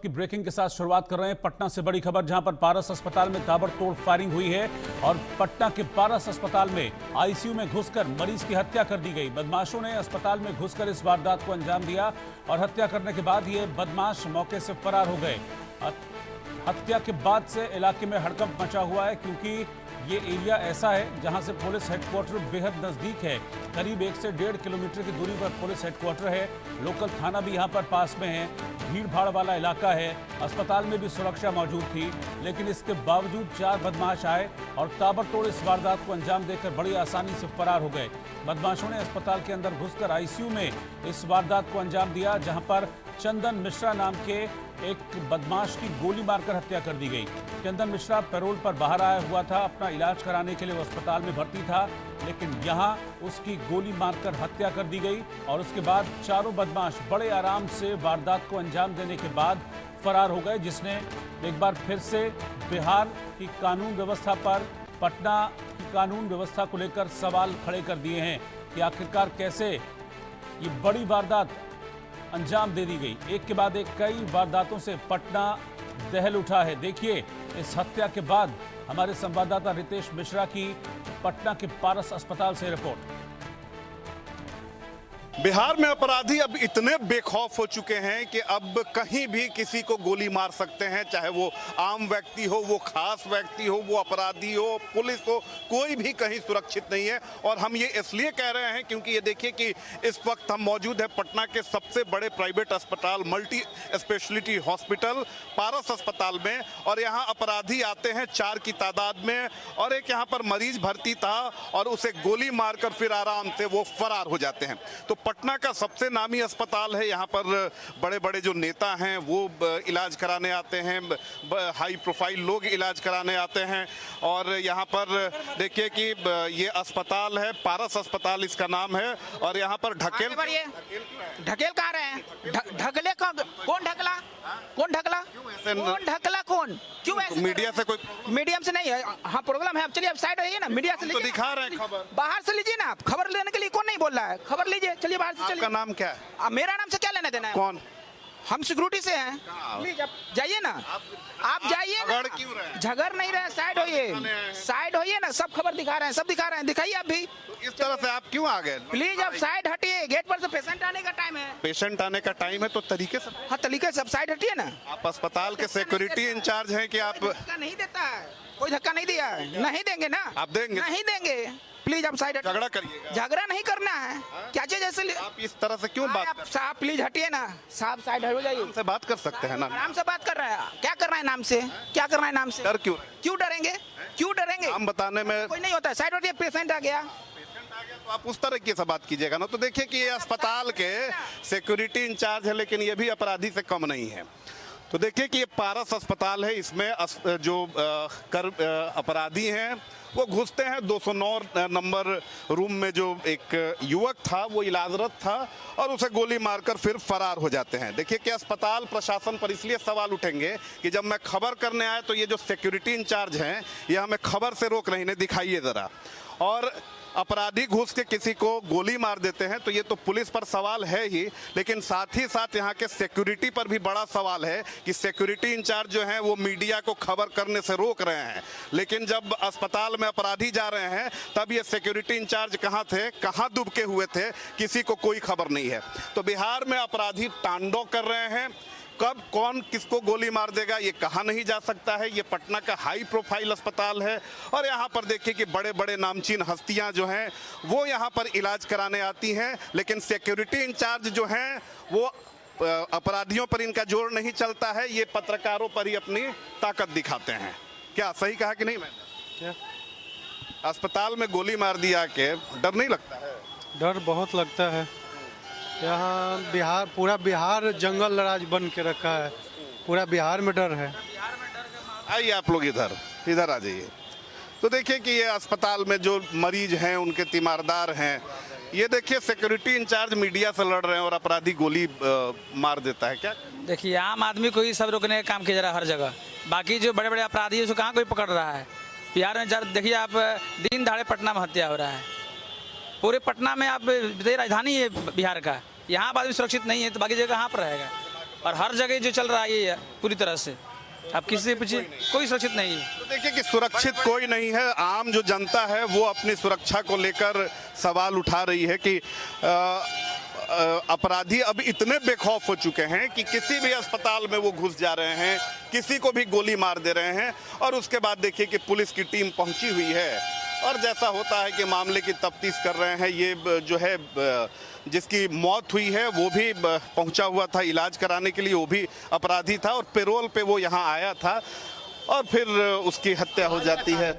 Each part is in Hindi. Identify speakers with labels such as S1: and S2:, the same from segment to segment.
S1: की ब्रेकिंग के साथ शुरुआत कर रहे हैं पटना से बड़ी खबर, जहां पर पारस अस्पताल में ताबड़तोड़ फायरिंग हुई है और पटना के पारस अस्पताल में आईसीयू में घुसकर मरीज की हत्या कर दी गई। बदमाशों ने अस्पताल में घुसकर इस वारदात को अंजाम दिया और हत्या करने के बाद ये बदमाश मौके से फरार हो गए। हत्या के बाद से इलाके में हड़कंप मचा हुआ है, क्योंकि ये एरिया ऐसा है जहां से पुलिस हेडक्वार्टर बेहद नजदीक है। करीब 1 से 1.5 किलोमीटर की दूरी पर पुलिस हेडक्वार्टर है। लोकल थाना भी यहां पर पास में है। भीड़ भाड़ वाला इलाका है। अस्पताल में भी सुरक्षा मौजूद थी, लेकिन इसके बावजूद 4 बदमाश आए और ताबड़तोड़ इस वारदात को अंजाम देकर बड़ी आसानी से फरार हो गए। बदमाशों ने अस्पताल के अंदर घुसकर आईसीयू में इस वारदात को अंजाम दिया, जहां पर चंदन मिश्रा नाम के एक बदमाश की गोली मारकर हत्या कर दी गई। चंदन मिश्रा पैरोल पर बाहर आया हुआ था, अपना इलाज कराने के लिए वो अस्पताल में भर्ती था, लेकिन यहां उसकी गोली मारकर हत्या कर दी गई और उसके बाद चारों बदमाश बड़े आराम से वारदात को अंजाम देने के बाद फरार हो गए, जिसने एक बार फिर से बिहार की कानून व्यवस्था पर, पटना की कानून व्यवस्था को लेकर सवाल खड़े कर दिए हैं कि आखिरकार कैसे ये बड़ी वारदात अंजाम दे दी गई। एक के बाद एक कई वारदातों से पटना दहल उठा है। देखिए इस हत्या के बाद हमारे संवाददाता रितेश मिश्रा की पटना के पारस अस्पताल से रिपोर्ट।
S2: बिहार में अपराधी अब इतने बेखौफ हो चुके हैं कि अब कहीं भी किसी को गोली मार सकते हैं, चाहे वो आम व्यक्ति हो, वो खास व्यक्ति हो, वो अपराधी हो, पुलिस हो, कोई भी कहीं सुरक्षित नहीं है। और हम ये इसलिए कह रहे हैं क्योंकि ये देखिए कि इस वक्त हम मौजूद है पटना के सबसे बड़े प्राइवेट अस्पताल, मल्टी स्पेशलिटी हॉस्पिटल पारस अस्पताल में, और यहाँ अपराधी आते हैं 4 की तादाद में, और एक यहाँ पर मरीज भर्ती था और उसे गोली मारकर फिर आराम से वो फरार हो जाते हैं। तो पटना का सबसे नामी अस्पताल है। यहाँ पर बड़े बड़े जो नेता हैं वो इलाज कराने आते हैं, हाई प्रोफाइल लोग इलाज कराने आते हैं। और यहाँ पर देखिए कि ये अस्पताल है, पारस अस्पताल इसका नाम है, और यहाँ पर ढकेल
S3: कहाँ रहे हैं? ढकले कौन ढकला? कौन ढकला? कौन ढकला? कौन? क्यों ऐसे?
S2: मीडिया से कोई
S3: मीडियम से नहीं है। हाँ प्रॉब्लम है। अब चलिए अब साइड रहिए ना, मीडिया से
S2: तो दिखा रहे हैं खबर,
S3: बाहर से लीजिए ना। खबर लेने के लिए कौन नहीं बोल रहा है? खबर लीजिए, चलिए बाहर से चलिए।
S2: आपका नाम क्या है?
S3: मेरा नाम से क्या लेना देना है?
S2: कौन?
S3: हम सिक्योरिटी से हैं। प्लीज आप जाइए ना, आप जाइए ना।
S2: क्यों रहे?
S3: झगड़ नहीं रहे, साइड होइए, साइड होइए ना। सब खबर दिखा रहे हैं, सब दिखा रहे हैं, दिखाइए आप भी।
S2: तो इस तरह से आप क्यों आ गए?
S3: प्लीज आप साइड हटिए, गेट पर से पेशेंट आने का टाइम है।
S2: पेशेंट आने का टाइम है तो तरीके से,
S3: हाँ तरीके से, अब साइड हटिए ना।
S2: आप अस्पताल के सिक्योरिटी इंचार्ज हैं कि आप?
S3: धक्का नहीं देता है, कोई धक्का नहीं दिया है। नहीं देंगे ना,
S2: आप देंगे?
S3: नहीं देंगे। प्लीज आप साइड,
S2: झगड़ा करिएगा?
S3: झगड़ा नहीं करना है। क्या चीज जैसे
S2: आप इस तरह से क्यों बात कर?
S3: साहब प्लीज हटिए ना, साहब साइड हो जाइए।
S2: से बात कर सकते हैं ना,
S3: आराम से बात कर रहे हैं। क्या करना है नाम से? क्या करना है नाम से?
S2: डर क्यों?
S3: क्यों डरेंगे? क्यों डरेंगे?
S2: हम बताने में
S3: कोई नहीं होता। साइड हटिए, पेशेंट आ गया।
S2: तो आप उस तरीके से बात कीजिएगा ना। तो देखिए कि ये अस्पताल के सिक्योरिटी इंचार्ज है, लेकिन ये भी अपराधी से कम नहीं है। तो देखिए कि ये पारस अस्पताल है, इसमें जो अपराधी हैं वो घुसते हैं। 209 नंबर रूम में जो एक युवक था वो इलाजरत था और उसे गोली मारकर फिर फरार हो जाते हैं। देखिए कि अस्पताल प्रशासन पर इसलिए सवाल उठेंगे कि जब मैं खबर करने आया तो ये जो सिक्योरिटी इंचार्ज हैं ये हमें खबर से रोक रहे हैं, दिखाइए ज़रा। और अपराधी घुस के किसी को गोली मार देते हैं तो ये तो पुलिस पर सवाल है ही, लेकिन साथ ही साथ यहाँ के सिक्योरिटी पर भी बड़ा सवाल है कि सिक्योरिटी इंचार्ज जो हैं वो मीडिया को खबर करने से रोक रहे हैं, लेकिन जब अस्पताल में अपराधी जा रहे हैं तब ये सिक्योरिटी इंचार्ज कहाँ थे, कहाँ दुबके हुए थे, किसी को कोई खबर नहीं है। तो बिहार में अपराधी तांडव कर रहे हैं। कब कौन किसको गोली मार देगा ये कहा नहीं जा सकता है। ये पटना का हाई प्रोफाइल अस्पताल है और यहाँ पर देखिए कि बड़े बड़े नामचीन हस्तियाँ जो हैं वो यहाँ पर इलाज कराने आती हैं, लेकिन सिक्योरिटी इंचार्ज जो हैं वो अपराधियों पर इनका जोर नहीं चलता है, ये पत्रकारों पर ही अपनी ताकत दिखाते हैं। क्या सही कहा कि नहीं? मैंने क्या अस्पताल में गोली मार दिया के डर नहीं लगता है?
S4: डर बहुत लगता है। यहाँ बिहार, पूरा बिहार जंगल राज बन के रखा है, पूरा बिहार में डर है।
S2: आइए आप लोग इधर आ जाइए। तो देखिए कि ये अस्पताल में जो मरीज हैं उनके तीमारदार हैं, ये देखिए सिक्योरिटी इंचार्ज मीडिया से लड़ रहे हैं और अपराधी गोली मार देता है। क्या
S5: देखिए आम आदमी को ही सब रोकने का काम किया जा रहा है हर जगह, बाकी जो बड़े बड़े अपराधी है उसको कहाँ कोई पकड़ रहा है। बिहार में देखिए आप, दिन दहाड़े पटना में हत्या हो रहा है। पूरे पटना में आप राजधानी है बिहार का, यहाँ पर आदमी सुरक्षित नहीं है तो बाकी जगह कहाँ पर रहेगा? और हर जगह जो चल रहा है ये पूरी तरह से, अब किसी से पूछिए कोई सुरक्षित नहीं है।
S2: तो देखिए कि सुरक्षित कोई नहीं है। आम जो जनता है वो अपनी सुरक्षा को लेकर सवाल उठा रही है कि अपराधी अब इतने बेखौफ हो चुके हैं कि किसी भी अस्पताल में वो घुस जा रहे हैं, किसी को भी गोली मार दे रहे हैं। और उसके बाद देखिए कि पुलिस की टीम पहुंची हुई है और जैसा होता है कि मामले की तफ्तीश कर रहे हैं। ये जो है जिसकी मौत हुई है वो भी पहुंचा हुआ था इलाज कराने के लिए, वो भी अपराधी था और पैरोल पे वो यहाँ आया था और फिर उसकी हत्या हो जाती है।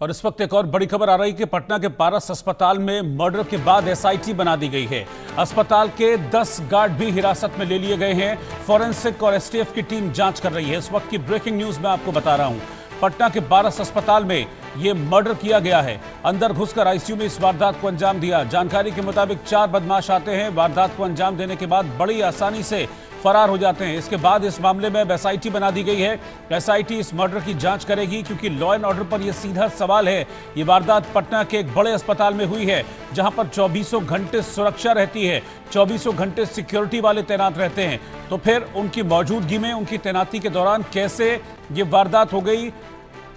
S1: और इस वक्त एक और बड़ी खबर आ रही है कि पटना के पारस अस्पताल में मर्डर के बाद एसआईटी बना दी गई है। अस्पताल के 10 गार्ड भी हिरासत में ले लिए गए हैं। फॉरेंसिक और एसटीएफ की टीम जांच कर रही है। इस वक्त की ब्रेकिंग न्यूज मैं आपको बता रहा हूं। पटना के पारस अस्पताल में यह मर्डर किया गया है। अंदर घुसकर आईसीयू में इस वारदात को अंजाम दिया। जानकारी के मुताबिक 4 बदमाश आते हैं, वारदात को अंजाम देने के बाद बड़ी आसानी से फरार हो जाते हैं। इसके बाद इस मामले में एसआईटी बना दी गई है। एसआईटी इस मर्डर की जांच करेगी क्योंकि लॉ एंड ऑर्डर पर यह सीधा सवाल है। ये वारदात पटना के एक बड़े अस्पताल में हुई है जहां पर 24 घंटे सुरक्षा रहती है, 24 घंटे सिक्योरिटी वाले तैनात रहते हैं। तो फिर उनकी मौजूदगी में, उनकी तैनाती के दौरान कैसे ये वारदात हो गई,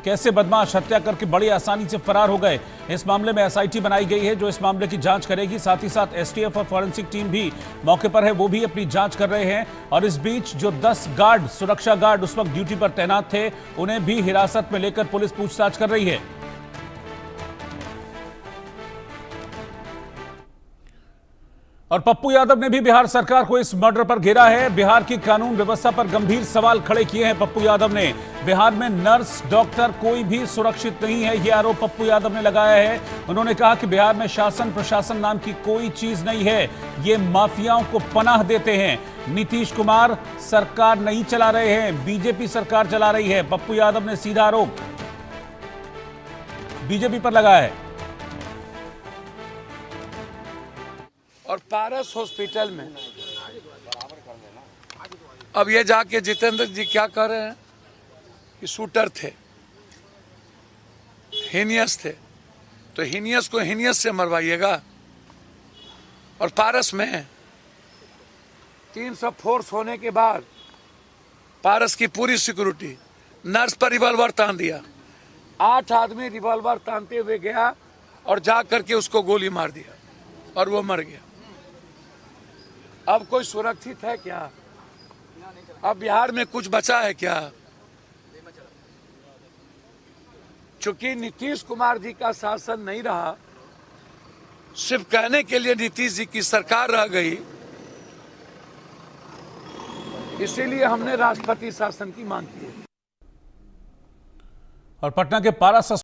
S1: कैसे बदमाश हत्या करके बड़ी आसानी से फरार हो गए, इस मामले में एसआईटी बनाई गई है जो इस मामले की जांच करेगी। साथ ही साथ एसटीएफ और फॉरेंसिक टीम भी मौके पर है, वो भी अपनी जांच कर रहे हैं। और इस बीच जो 10 गार्ड, सुरक्षा गार्ड उस वक्त ड्यूटी पर तैनात थे, उन्हें भी हिरासत में लेकर पुलिस पूछताछ कर रही है। और पप्पू यादव ने भी बिहार सरकार को इस मर्डर पर घेरा है। बिहार की कानून व्यवस्था पर गंभीर सवाल खड़े किए हैं पप्पू यादव ने। बिहार में नर्स, डॉक्टर कोई भी सुरक्षित नहीं है, यह आरोप पप्पू यादव ने लगाया है। उन्होंने कहा कि बिहार में शासन प्रशासन नाम की कोई चीज नहीं है, ये माफियाओं को पनाह देते हैं। नीतीश कुमार सरकार नहीं चला रहे हैं, बीजेपी सरकार चला रही है। पप्पू यादव ने सीधा आरोप बीजेपी पर लगाया है।
S6: और पारस हॉस्पिटल में अब ये जाके जितेंद्र जी क्या कर रहे हैं कि शूटर थे, हीनियस थे, तो हीनियस को हीनियस से मरवाइएगा। और पारस में 300 फोर्स होने के बाद पारस की पूरी सिक्योरिटी, नर्स पर रिवॉल्वर तान दिया। 8 आदमी रिवॉल्वर तानते हुए गया और जा करके उसको गोली मार दिया और वो मर गया। अब कोई सुरक्षित है क्या? अब बिहार में कुछ बचा है क्या? चूंकि नीतीश कुमार जी का शासन नहीं रहा, सिर्फ कहने के लिए नीतीश जी की सरकार रह गई, इसीलिए हमने राष्ट्रपति शासन की मांग की है।
S1: और पटना के पारस